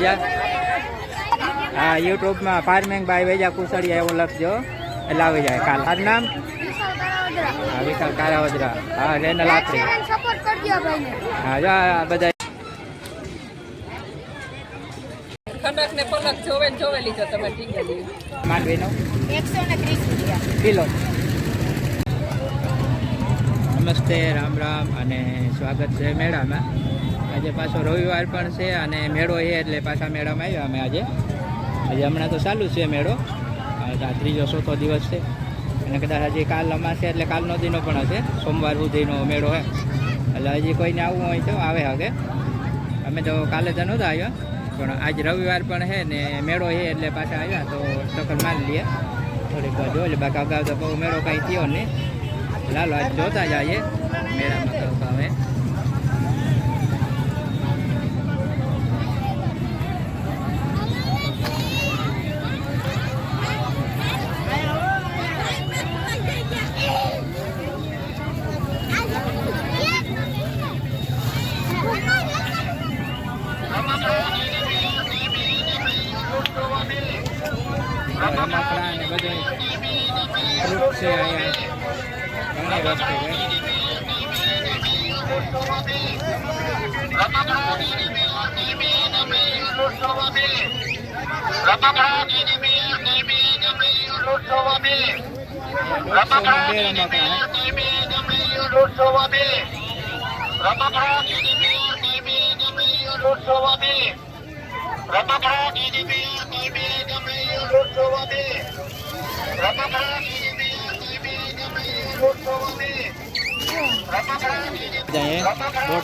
વેજા હા યુટ્યુબમાં farming by વેજા કુસળિયા એવું લખજો એટલે આવી જાય કાલ આ નામ હા વિશાલ કારાવદરા હા રેનલ આપરી હા જો બધા ખનક ને પલક જોવે લીધો તમે ટીંગલી માંડવીનો 130 રૂપિયા કિલો. નમસ્તે રામ રામ અને સ્વાગત છે મેળામાં. આજે પાછો રવિવાર પણ છે અને મેળો છે એટલે પાછા મેળામાં આવ્યા અમે આજે હમણાં તો ચાલુ છે મેળો ત્રીજો ચોથો દિવસ છે અને કદાચ હજી કાલ અમાસે એટલે કાલનો દીનો પણ હશે સોમવાર સુધીનો મેળો છે એટલે હજી કોઈને આવવું હોય તો આવે હવે. અમે તો કાલે તો નહોતા આવ્યા પણ આજ રવિવાર પણ છે ને મેળો છે એટલે પાછા આવ્યા તો ટક્કર મારી લઈએ થોડીક વાર જોઈ લે બાકી અગાઉ તો બહુ મેળો કાંઈ થયો નહીં. લાલો આજ જોતા જઈએ મેળામાં કહું હવે રમકડા ને બધું ફ્રૂટ છે અહીંયા ઘણી વસ્તુ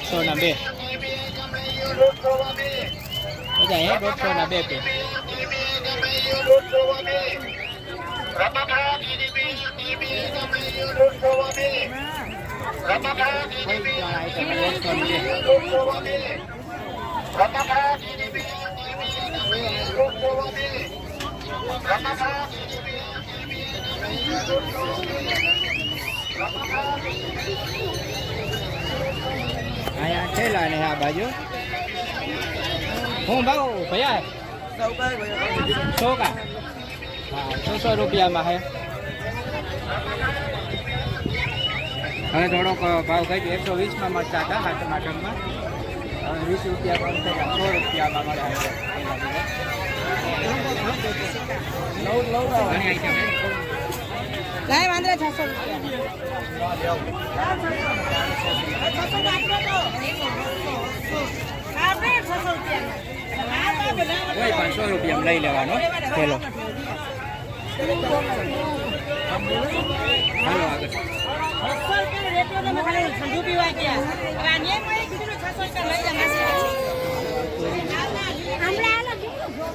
₹150 ના 2 બધા ₹150 ના 2 પીસ અહીંયા ઠેલા ને આ બાજુ હું ભાવ ભૈયા 100 કા હા 100 રૂપિયામાં હે હવે થોડોક ભાવ કહી દો 120માં મળતા હતા હા ટમાટરમાં 20 રૂપિયા પણ થયા 100 રૂપિયામાં મળે ઘણી આઈટમ હે લાય વાંદરા 600 રૂપિયા કોઈ 500 રૂપિયા લઈ લેવાનો થેલો. હાલો આગળ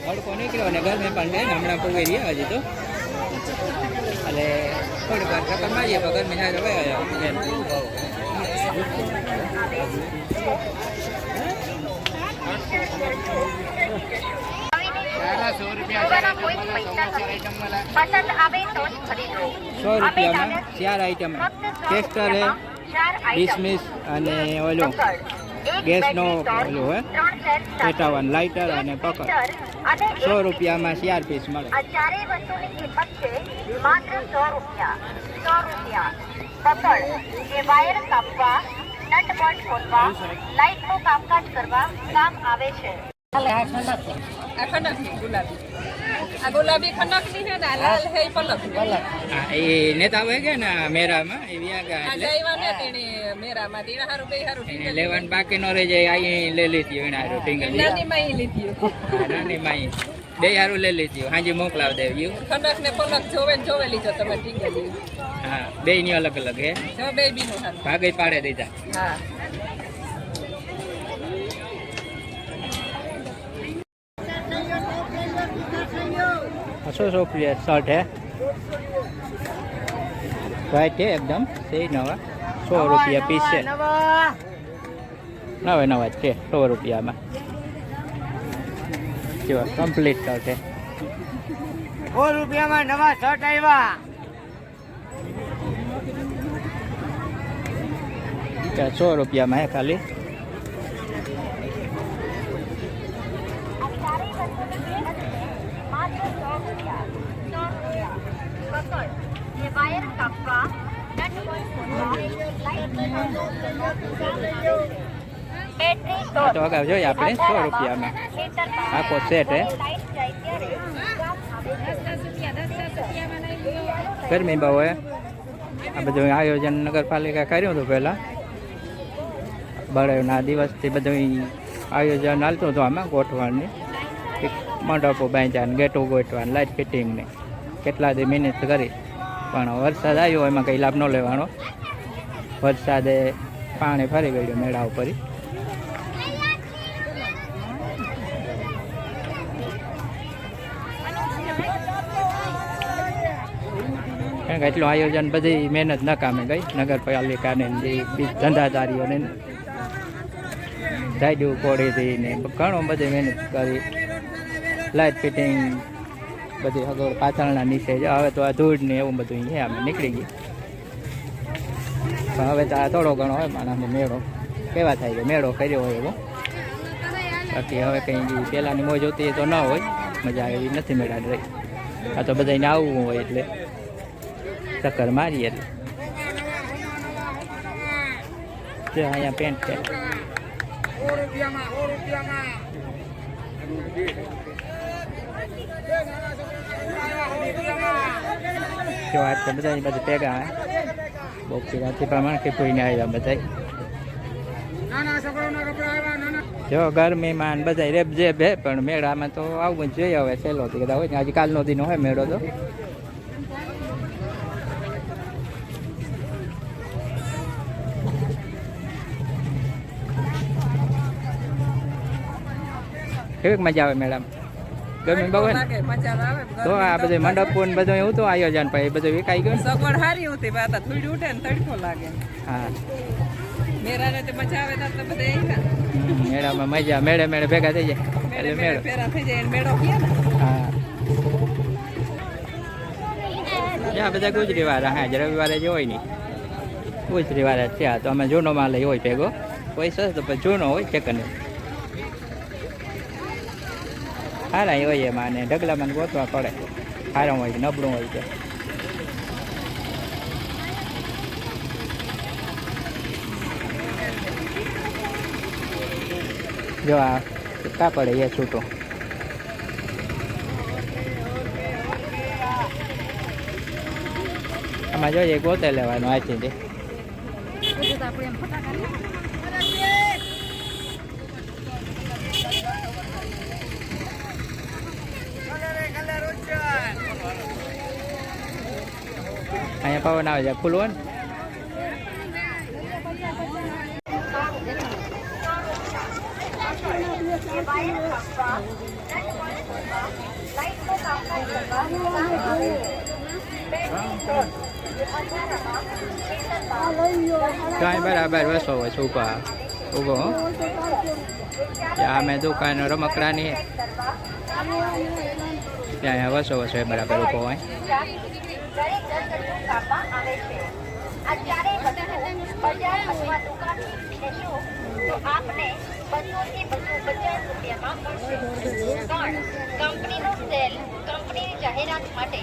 હડકો નીકળ્યો ને ગરમે પણ બેન હમણાં પગવી રહ્યા હજી તો એટલે થોડીક વાર ચક્કર મારીએ પણ ગરમી ના ₹100 4 આઈટમ ટેસ્ટર હે ડિસમિસ અને ઓલું ગેસનો ઓલું હે 57 લાઇટર અને પકડ ₹100 4 પીસ મળે. ચારેય વસ્તુની કિંમત છે માત્ર ₹100. પકડ એ વાયર કાપવા નટ બોલ્ટ ખોલવા લાઇટનું કામકાજ કરવા કામ આવે છે. આ ખનક ની ગુલાબી આ ગુલાબી ખનક ની છે ને લાલ હે પલક હા એ નેતા આવે કે ને મેરામાં એ વ્યા ગયા આ જઈવા ને તેણે મેરામાં તેણે હારું બે હારું એને લેવાનું બાકી ન રહી જાય અહીં લઈ લીધી એને હારું ટીંગલ નાની માં લીધી નાની માઈ બે હારું લઈ લીધી હાજી મોકલાવ દેવી ખનક ને પલક જોવે લીધો તમે ટીંગલી હા બે ની અલગ અલગ હે જો બે બી નો હારું ભાગે પાડે દીધા હા 100 રૂપિયા શર્ટ है वाइट है एकदम सही नवा 100 રૂપિયા પીસ છે નવા નવા છે 100 રૂપિયામાં જો કમ્પ્લીટ શર્ટ है 100 રૂપિયામાં નવા શર્ટ આવ્યા 100 રૂપિયામાં હે ખાલી પકડ જે વાયર કાપવા નટ બોલ્ટ ખોલવા બેટરી આ તો અગાઉ જોઈએ આપણે 100 રૂપિયામાં આખો સેટ હે. ગરમી બહુ હે. આ બધું આયોજન નગરપાલિકા કર્યું હતું પહેલાં. બળેવના દિવસથી બધું આયોજન હાલતું હતું આમાં ગોઠવાની. મંડપો બાંધ્યા, ગેટો ગોઠવાનું, લાઇટ ફિટિંગને કેટલા દી મહેનત કરી, પણ વરસાદ આવ્યો એમાં કંઈ લાભ ન લેવાનો. વરસાદે પાણી ફરી ગયું મેળા ઉપર. કારણ કે એટલું આયોજન બધી મહેનત નકામે ગઈ નગરપાલિકાને, જે ધંધાદારીઓને જાડ્યું કોડી હતી ને ઘણું બધી મહેનત કરી. લાઇટ ફિટિંગ બધી હગવડ પાછળના નીચે જ. હવે તો આ ધૂળ ને એવું બધું છે અમે નીકળી ગયું. પણ હવે તો આ થોડો ઘણો હોય માણસને મેળો કેવા થાય છે, મેળો કર્યો હોય એવો. બાકી હવે કંઈ પહેલાંની મોજ હોતી તો ન હોય, મજા એવી નથી મેળાની રહી. આ તો બધાને આવવું હોય એટલે ચક્કર મારીએ. એટલે અહીંયા પેન્ટ છે. જો આજ તો બધા બધું ભેગા હે બોક્સી રાતી પ્રમાણે કે કોઈને આવ્યા બધા. જો ગરમીમાં બધા રેબ જેબ હે, પણ મેળામાં તો આવું જ જોઈએ. હવે સહેલો થી કદાચ હોય ને, આજે કાલનો દિન હોય મેળો તો. કેવી મજા આવે મેળામાં? ગરમી બહુ ને તો આ બધું મંડપો ને બધું એવું તો આયોજન પછી બધું વિકાઈ ગયું. સગવડ સારી હતી, પાછા થોડી ઉઠે ને તડકો લાગે. હા, મેળાને તો મજા આવે તો બધે મેળામાં મજા, મેળે મેળે ભેગા થઈ જાય એટલે મેળો ફેરા થઈ જાય મેળો કહે ને. હા, ત્યાં બધા ગુજરી વાળા. હા, રવિવારે જ હોય નહીં, ગુજરી વાળા ત્યાં તો અમે જૂનો માલ હોય ભેગો. કોઈ સસ્તો પછી જૂનો હોય ચેકન સારા હોય એમાં, ને ઢગલામાં ગોતવા પડે. સારું હોય નબળું હોય છે. જો આ કાપડ એ છૂટો. આમાં જોઈએ ગોતે લેવાનું આથી. અહીંયા પવન આવે છે ખુલ્લું ને. કાંઈ બરાબર વસો વસ ઊભા ઊભો. ત્યાં અમે દુકાન રમકડાની ત્યાં વસો વસો એ બરાબર ઊભો હોય. કંપનીનો સેલ કંપનીની જાહેરાત માટે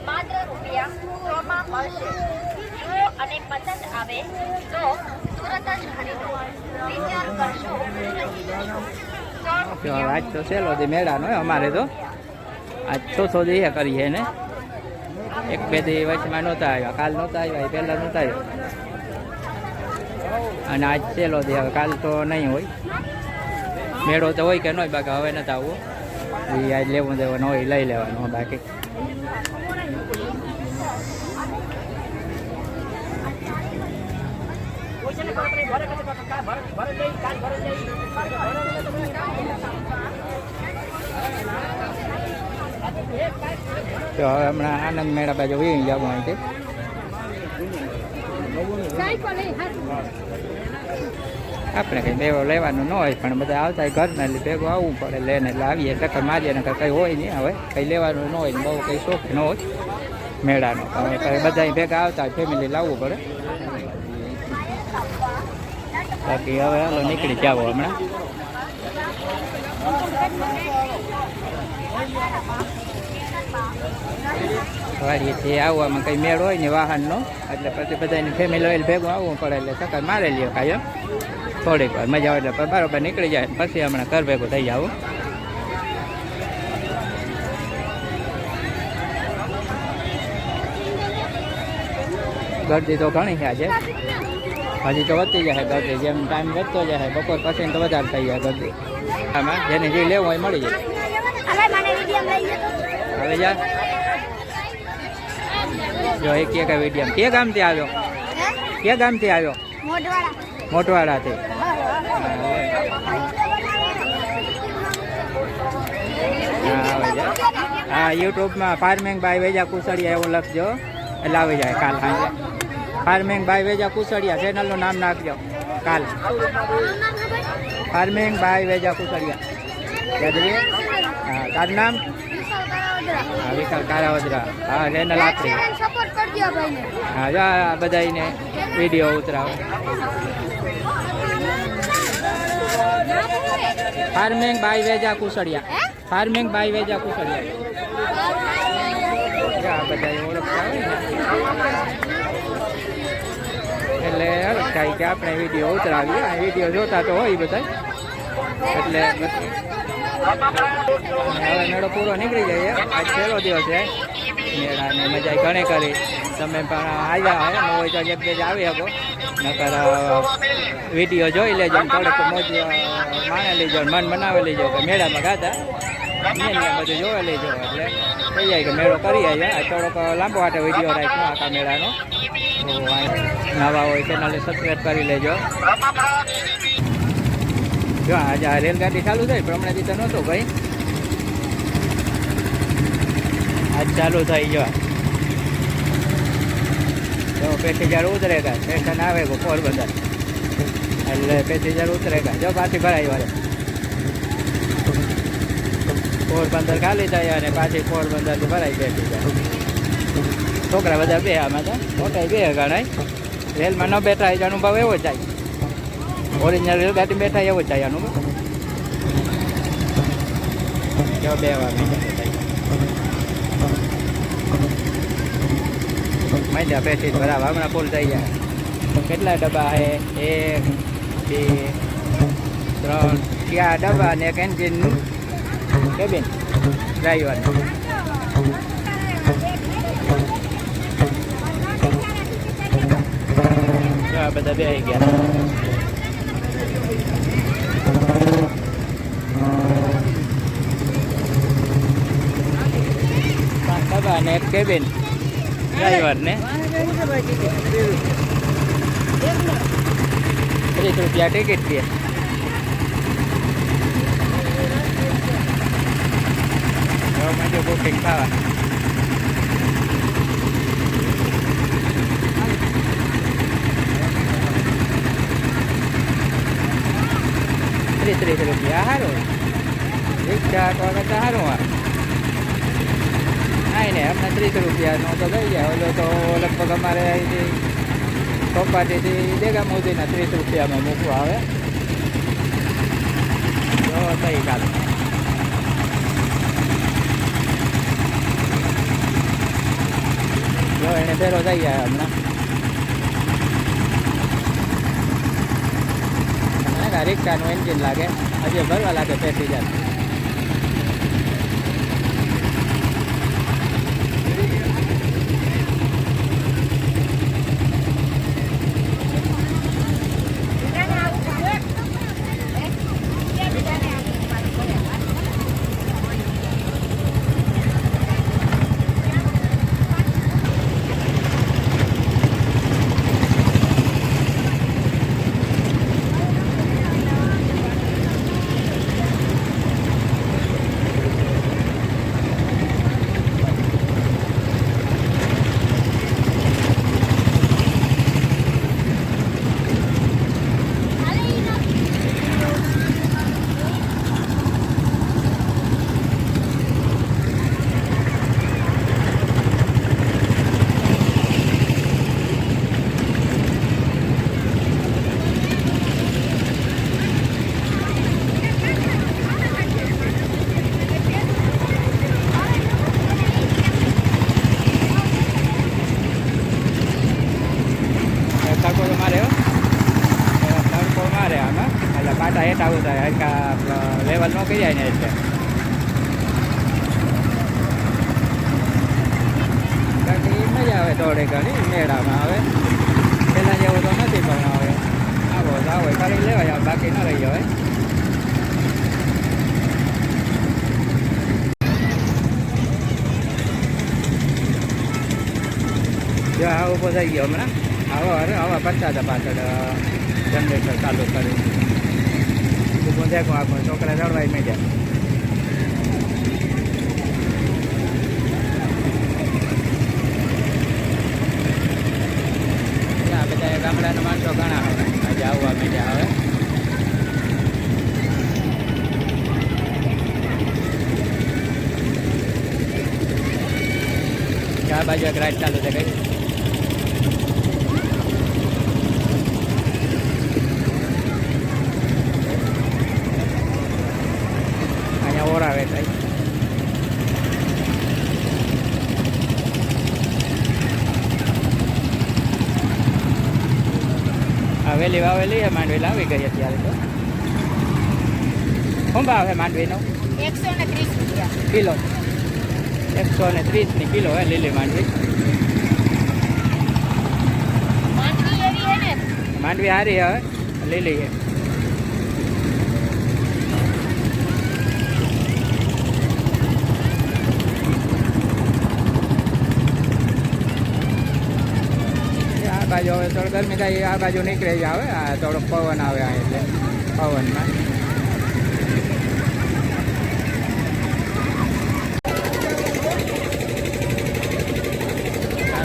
માત્ર ₹100 માં મળશે. જો અને પસંદ આવે તો તુરંત જ ખરીદો. વિચાર કરશો નહીં. આજ તો સહેલો દી મેળાનો અમારે તો આજ ચોથો દી કરીએ ને. એક બે દી વચમાં નહોતા આવ્યા, કાલ નહોતા આવ્યા, પહેલાં નહોતા આવ્યા, અને આજ સહેલો દી. હવે કાલ તો નહીં હોય મેળો તો હોય કે ન હોય, બાકી હવે નથી આવવું. એ આજ લેવું દેવાનું હોય લઈ લેવાનું બાકી. તો હવે હમણાં આનંદ મેળા બાજુ વી જવું અહીંથી. આપણે કંઈ બેવો લેવાનું ન હોય, પણ બધા આવતા હોય ઘરના એટલે ભેગું આવવું પડે લઈને. એટલે આવીએ ચક્કર મારીએ ને કંઈ હોય નહીં. હવે કંઈ લેવાનું ન હોય, બહુ કંઈ શોખ ન હોય મેળાનો. હવે બધા ભેગા આવતા હોય, ફેમિલી લાવવું પડે. બાકી હવે હાલો નીકળી જાવ હમણાં. વાડીએથી આવવામાં કંઈ મેળ હોય ને વાહનનો એટલે પછી બધાને ફેમિલી ઓઇલ ભેગું આવવું પડે એટલે ચક્કર મારે લ્યો કાયમ થોડીક વાર મજા આવે એટલે બરાબર નીકળી જાય પછી હમણાં ઘર ભેગું થઈ જાવું ગરદી તો ઘણી છે આજે હજી તો વધતી જાય ગરદી જેમ ટાઈમ વધતો જાય બપોર પછી તો વધારે થઈ જાય ગરદી આમાં જેને જે લેવું હોય મળી જાય હવે જા જો એક વિડીયમ કે ગામથી આવ્યો કે ગામથી આવ્યો મોટવાડાથી હા યુટ્યુબમાં ફાર્મિંગ બાય વેજા કુસડિયા એવું લખજો એટલે આવી જાય કાલ સાંજે ફાર્મિંગ બાય વેજા કુસડિયા ચેનલનું નામ નાખજો કાલ ફાર્મિંગ બાય વેજા કુસડિયા યાદ રહીએ હા તારું નામ હા વિશાલ કારાવદરા હા ચેનલ આપણી હા જો આ બધાને વિડીયો ઉતરાવો farming by Veja Kusadiya farming by Veja Kusadiya આ બધા ઓળખતા હોય ને એટલે અલગ થાય કે આપણે વિડીયો ઉતરાવીએ આ વિડીયો જોતા તો હોય બધા એટલે હવે મેળો પૂરો નીકળી જાય આજ પહેલો દિવસ છે મેળાને મજા ઘણી કરી તમે પણ આવ્યા હોય તો એક બે આવી શકો નકર વિડીયો જોઈ લેજો થોડુંક મોજ માણી લેજો મન બનાવી લેજો કે મેળામાં ગાતા બધું જોઈ લેજો એટલે થઈ જાય કે મેળો કરી આવ્યો આ થોડોક લાંબો માટે વિડીયો રાખ્યો આખા મેળાનો નવા હોય ચેનલને સબસ્ક્રાઈબ કરી લેજો જો આજે આ રેલગાડી ચાલુ થઈ પણ હમણાં તો નહોતું ભાઈ આજ ચાલુ થઈ ગયો જો પેસેન્જર ઉતરેગા સ્ટેશન આવે ગો પોરબંદર એટલે પેસેન્જર ઉતરેગા જો પાછી ભરાઈ વાળે પોરબંદર ખાલી થાય અને પાછી પોરબંદરથી ભરાઈ પેસેન્જર છોકરા બધા બે આમાં તો મોટા બે ગણાય રેલમાં ન બેઠા હોય અનુભવ એવો જાય ઓરિજિનલ રેલગાડી બેઠા એવો જાય અનુભવ જો બે વાર મજા પેસી બરાબર હમણાં ફૂલ થઈ જાય કેટલા ડબ્બા છે 1 2 3 4 ડબ્બા ને એક એન્જિન કેબિન ડ્રાઈવર બધા બે આવી ગયા 5 ડબ્બા ને એક કેબિન ડ્રાઈવર ને 30 રૂપિયા ટિકિટ છે બુકિંગ થવા ₹30 સારું રિક્ષા તો સારું હા ને હમણાં ₹30 તો થઈ જાય ઓલો તો લગભગ અમારે અહીંથી ચોપાટીથી દેગા મોદીના ₹30 મૂકવા આવે તો થઈ ચાલો જો એને ફેરો થઈ જાય હમણાં રિક્ષાનું એન્જિન લાગે હજી ભરવા લાગે પેસેન્જર તડકો તો મારે તડકો મારે આમાં એટલે પાટા હેઠ આવું થાય હરકા લેવલ ન કરી જાય ને એટલે બાકી મજા આવે થોડી ઘણી મેળામાં હવે પહેલાં જેવું તો નથી પણ હવે આવો તો આવો કરી લેવાય બાકી ન રહી જવાય જો આ ઊભો થઈ ગયો હમણાં આવા કરતા હતા પાછળ જનરેટર ચાલુ કરી ઊભો દેખો આખો છોકરા ચડવાય મેં આ બધા ગામડાના માણસો ઘણા આવે આજે આવવા માંડ્યા હવે આ બાજુ એક રાઈડ ચાલુ છે કઈ અહીંયા ઓરાવે કઈ વેલી વાવેલી છે માંડવી લાવી ગઈ અત્યારે તો શું ભાવ છે માંડવીનો 130 રૂપિયા કિલો 130 કિલો હે લીલી માંડવી માંડવી એવી હે ને માંડવી સારી હવે લીલી છે આ બાજુ હવે થોડી ગરમી થાય આ બાજુ નીકળે જ આવે આ થોડોક પવન આવે આ એટલે પવનમાં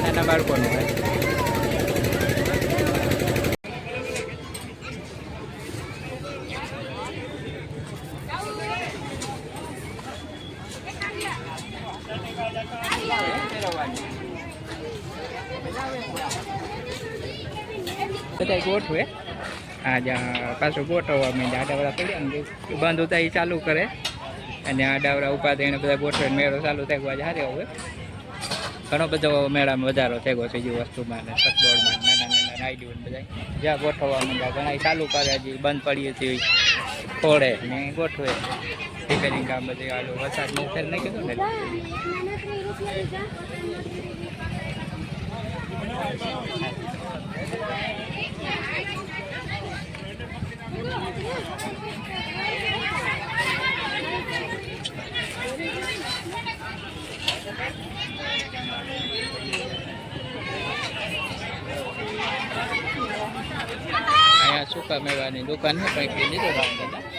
નાના બાળકોનું હોય બધા ગોઠવે આજે પાછું ગોઠવવા માંડે આડાવડા પડ્યા ને બંધ હતા એ ચાલુ કરે અને આડાવડા ઉભા થઈને બધા ગોઠવે મેળો ચાલુ થાય આજે હારે હવે ઘણો બધો મેળામાં વધારો થયો છે જે વસ્તુમાં ને સતદોડમાં નાના નાના રાઈડ્યું ને બધા જ્યાં ગોઠવવા માંડ્યા ઘણા ચાલુ કરે હજી બંધ પડીએ છીએ ખોડે ને ગોઠવે રિપેરિંગ કામ બધું આલુ વરસાદનું ઉકેલ નહીં કીધું ને અહીંયા સૂકા મેવાની દુકાન છે કંઈક લીધો હતા